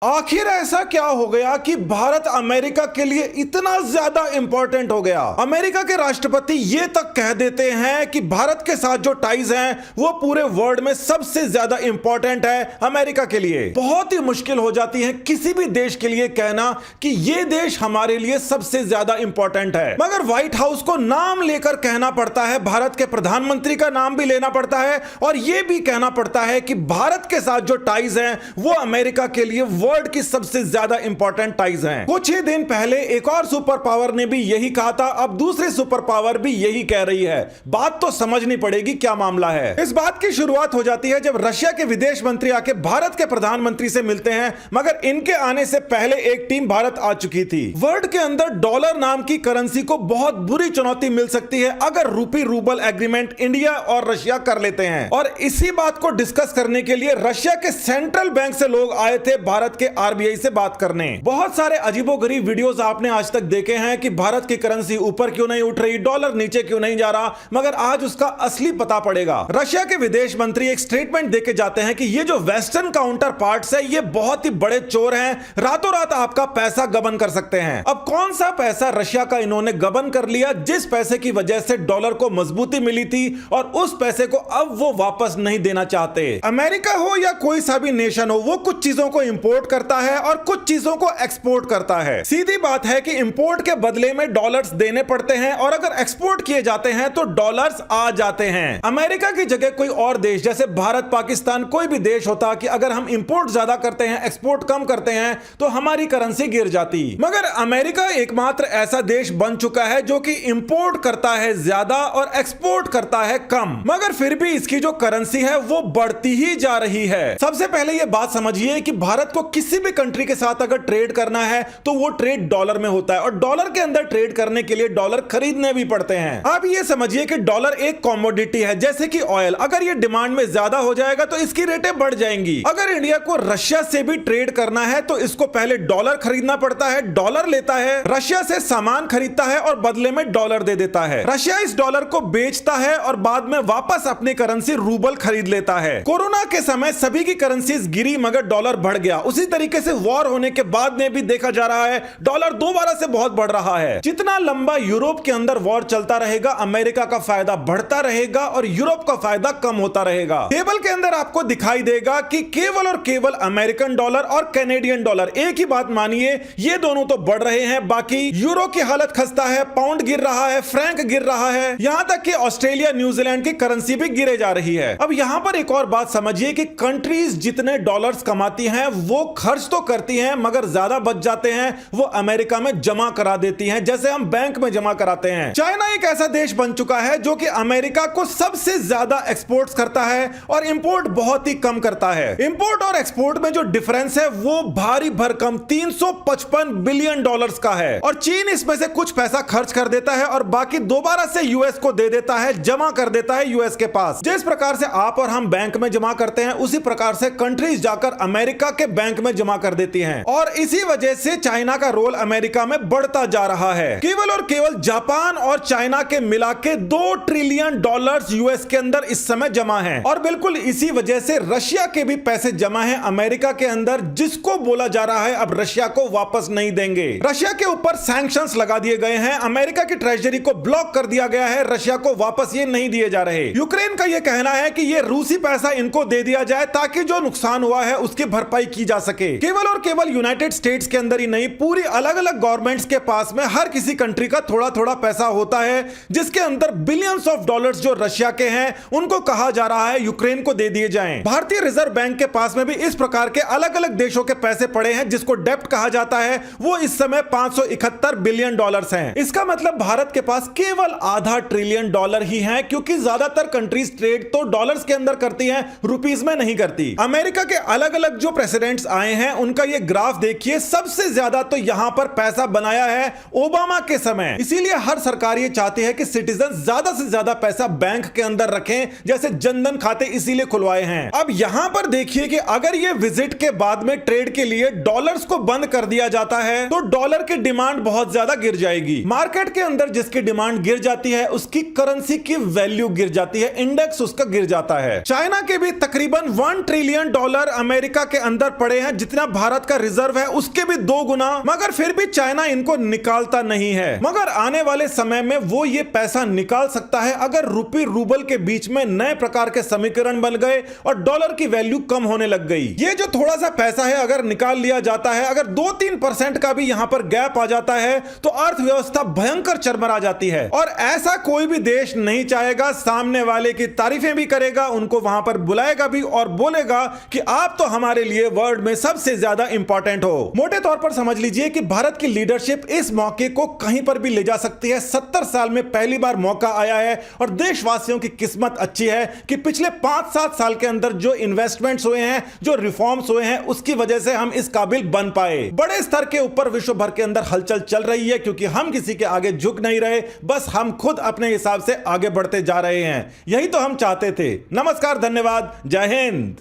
आखिर ऐसा क्या हो गया कि भारत अमेरिका के लिए इतना ज्यादा इंपॉर्टेंट हो गया। अमेरिका के राष्ट्रपति ये तक कह देते हैं कि भारत के साथ जो टाइज हैं वो पूरे वर्ल्ड में सबसे ज्यादा इंपॉर्टेंट है अमेरिका के लिए। बहुत ही मुश्किल हो जाती है किसी भी देश के लिए कहना कि ये देश हमारे लिए सबसे ज्यादा इंपॉर्टेंट है, मगर व्हाइट हाउस को नाम लेकर कहना पड़ता है, भारत के प्रधानमंत्री का नाम भी लेना पड़ता है और यह भी कहना पड़ता है कि भारत के साथ जो टाइज हैं वो अमेरिका के लिए वर्ल्ड की सबसे ज्यादा इंपॉर्टेंट टाइज हैं। कुछ ही दिन पहले एक और सुपर पावर ने भी यही कहा था, अब दूसरी सुपर पावर भी यही कह रही है। बात तो समझनी पड़ेगी क्या मामला है। इस बात की शुरुआत हो जाती है जब रशिया के विदेश मंत्री आके भारत के प्रधानमंत्री से मिलते हैं, मगर इनके आने से पहले एक टीम भारत आ चुकी थी। वर्ल्ड के अंदर डॉलर नाम की करेंसी को बहुत बुरी चुनौती मिल सकती है अगर रूपी रूबल एग्रीमेंट इंडिया और रशिया कर लेते हैं। और इसी बात को डिस्कस करने के लिए रशिया के सेंट्रल बैंक से लोग आए थे भारत के आरबीआई से बात करने। बहुत सारे अजीबोगरीब वीडियोस आपने आज तक देखे हैं कि भारत की करेंसी ऊपर क्यों नहीं उठ रही, डॉलर नीचे क्यों नहीं जा रहा, मगर आज उसका असली पता पड़ेगा। रशिया के विदेश मंत्री एक स्टेटमेंट देके जाते हैं कि ये जो वेस्टर्न काउंटर पार्ट्स है ये बहुत ही बड़े चोर हैं, रातों रात आपका पैसा गबन कर सकते हैं। अब कौन सा पैसा रशिया का इन्होंने गबन कर लिया जिस पैसे की वजह से डॉलर को मजबूती मिली थी और उस पैसे को अब वो वापस नहीं देना चाहते। अमेरिका हो या कोई सा भी नेशन हो, वो कुछ चीजों को इंपोर्ट करता है और कुछ चीजों को एक्सपोर्ट करता है। सीधी बात है कि इंपोर्ट के बदले में डॉलर्स देने पड़ते हैं और अगर एक्सपोर्ट किए जाते हैं तो डॉलर्स आ जाते हैं। अमेरिका की जगह कोई और देश जैसे भारत, पाकिस्तान, कोई भी देश होता कि अगर हम इंपोर्ट ज्यादा करते हैं एक्सपोर्ट कम करते हैं तो हमारी करेंसी गिर जाती, मगर अमेरिका एकमात्र ऐसा देश बन चुका है जो कि इंपोर्ट करता है ज्यादा और एक्सपोर्ट करता है कम, मगर फिर भी इसकी जो करेंसी है वो बढ़ती ही जा रही है। सबसे पहले यह बात समझिए कि भारत को किसी भी कंट्री के साथ अगर ट्रेड करना है तो वो ट्रेड डॉलर में होता है और डॉलर के अंदर ट्रेड करने के लिए डॉलर खरीदने भी पड़ते हैं। आप ये समझिए कि डॉलर एक कॉमोडिटी है जैसे कि ऑयल, अगर ये डिमांड में ज्यादा हो जाएगा तो इसकी रेटें बढ़ जाएंगी। अगर इंडिया को रशिया से भी ट्रेड करना है तो इसको पहले डॉलर खरीदना पड़ता है, डॉलर लेता है, रशिया से सामान खरीदता है और बदले में डॉलर दे देता है। रशिया इस डॉलर को बेचता है और बाद में वापस अपनी करेंसी रूबल खरीद लेता है। कोरोना के समय सभी की करेंसीज गिरी मगर डॉलर बढ़ गया। उसी तरीके से वॉर होने के बाद में भी देखा जा रहा है डॉलर दोबारा से बहुत बढ़ रहा है। जितना लंबा यूरोप के अंदर वॉर चलता रहेगा अमेरिका का फायदा बढ़ता रहेगा और यूरोप का फायदा कम होता रहेगा। टेबल के अंदर आपको दिखाई देगा कि केवल और केवल अमेरिकन डॉलर और कैनेडियन डॉलर, एक ही बात मानिए, ये दोनों तो बढ़ रहे हैं, बाकी यूरो की हालत खस्ता है, पाउंड गिर रहा है, फ्रैंक गिर रहा है, यहां तक कि ऑस्ट्रेलिया न्यूजीलैंड की करेंसी भी गिरे जा रही है। अब यहां पर एक और बात समझिए कि कंट्रीज जितने डॉलर्स कमाती हैं वो खर्च तो करती हैं मगर ज्यादा बच जाते हैं वो अमेरिका में जमा करा देती हैं, जैसे हम बैंक में जमा कराते हैं। चाइना एक ऐसा देश बन चुका है जो कि अमेरिका को सबसे ज्यादा एक्सपोर्ट्स करता है और इंपोर्ट बहुत ही कम करता है। इंपोर्ट और एक्सपोर्ट में जो डिफरेंस है वो भारी भरकम 355 बिलियन डॉलर्स का है और चीन इसमें से कुछ पैसा खर्च कर देता है और बाकी दोबारा से यूएस को दे देता है, जमा कर देता है यूएस के पास। जिस प्रकार से आप और हम बैंक में जमा करते हैं उसी प्रकार से कंट्रीज जाकर अमेरिका के बैंक में जमा कर देती हैं और इसी वजह से चाइना का रोल अमेरिका में बढ़ता जा रहा है। केवल और केवल जापान और चाइना के मिला के 2 ट्रिलियन डॉलर्स यूएस के अंदर इस समय जमा हैं और बिल्कुल इसी वजह से रशिया के भी पैसे जमा हैं अमेरिका के अंदर, जिसको बोला जा रहा है अब रशिया को वापस नहीं देंगे। रशिया के ऊपर सैंक्शंस लगा दिए गए हैं, अमेरिका की ट्रेजरी को ब्लॉक कर दिया गया है, रशिया को वापस ये नहीं दिए जा रहे। यूक्रेन का यह कहना है कि ये रूसी पैसा इनको दे दिया जाए ताकि जो नुकसान हुआ है उसकी भरपाई की जा सके। केवल और केवल यूनाइटेड स्टेट्स के अंदर ही नहीं, पूरी अलग अलग गवर्नमेंट्स के पास में हर किसी कंट्री का थोड़ा थोड़ा पैसा होता है जिसके अंदर बिलियंस ऑफ डॉलर्स जो रशिया के हैं उनको कहा जा रहा है यूक्रेन को दे दिए जाएं। भारतीय रिजर्व बैंक के पास में भी इस प्रकार के अलग अलग देशों के पैसे पड़े हैं जिसको डेप्ट कहा जाता है, वो इस समय 571 बिलियन डॉलर्स हैं। इसका मतलब भारत के पास केवल आधा ट्रिलियन डॉलर ही है क्योंकि ज्यादातर कंट्रीज ट्रेड तो डॉलर्स के अंदर करती हैं, रुपीस में नहीं करती। अमेरिका के अलग अलग जो प्रेसिडेंट्स आए हैं उनका ये ग्राफ देखिए, सबसे ज्यादा तो यहां पर पैसा बनाया है ओबामा के समय। इसीलिए हर सरकार ये चाहती है कि सिटीजन ज्यादा से ज्यादा पैसा बैंक के अंदर रखें, जैसे जनधन खाते इसीलिए खुलवाए हैं। अब यहां पर देखिए कि अगर ये विजिट के बाद में ट्रेड के लिए डॉलर्स को बंद कर दिया जाता है तो डॉलर की डिमांड बहुत ज्यादा गिर जाएगी। मार्केट के अंदर जिसकी डिमांड गिर जाती है उसकी करेंसी की वैल्यू गिर जाती है, इंडेक्स उसका गिर जाता है। चाइना के भी तकरीबन 1 ट्रिलियन डॉलर अमेरिका के अंदर पड़े हैं हैं जितना भारत का रिजर्व है उसके भी 2 गुना, मगर फिर भी चाइना इनको निकालता नहीं है। मगर आने वाले समय में वो ये पैसा निकाल सकता है अगर रुपये रूबल के बीच में नए प्रकार के समीकरण बन गए और डॉलर की वैल्यू कम होने लग गई। ये जो थोड़ा सा पैसा है अगर निकाल लिया जाता है, अगर 2-3% का भी यहां पर गैप आ जाता है तो अर्थव्यवस्था भयंकर चरमरा जाती है। और ऐसा कोई भी देश नहीं चाहेगा। सामने वाले की तारीफें भी करेगा, उनको वहां पर बुलाएगा भी और बोलेगा कि आप तो हमारे लिए वर्ल्ड में सबसे ज्यादा इंपॉर्टेंट हो। मोटे तौर पर समझ लीजिए कि भारत की लीडरशिप इस मौके को कहीं पर भी ले जा सकती है। 70 साल में पहली बार मौका आया है और देशवासियों की किस्मत अच्छी है कि पिछले 5-7 साल के अंदर जो इन्वेस्टमेंट्स हुए हैं, जो रिफॉर्म्स हुए हैं, उसकी वजह से हम इस काबिल बन पाए। बड़े स्तर के ऊपर विश्व भर के अंदर हलचल चल रही है क्योंकि हम किसी के आगे झुक नहीं रहे, बस हम खुद अपने हिसाब से आगे बढ़ते जा रहे हैं। यही तो हम चाहते थे। नमस्कार, धन्यवाद, जय हिंद।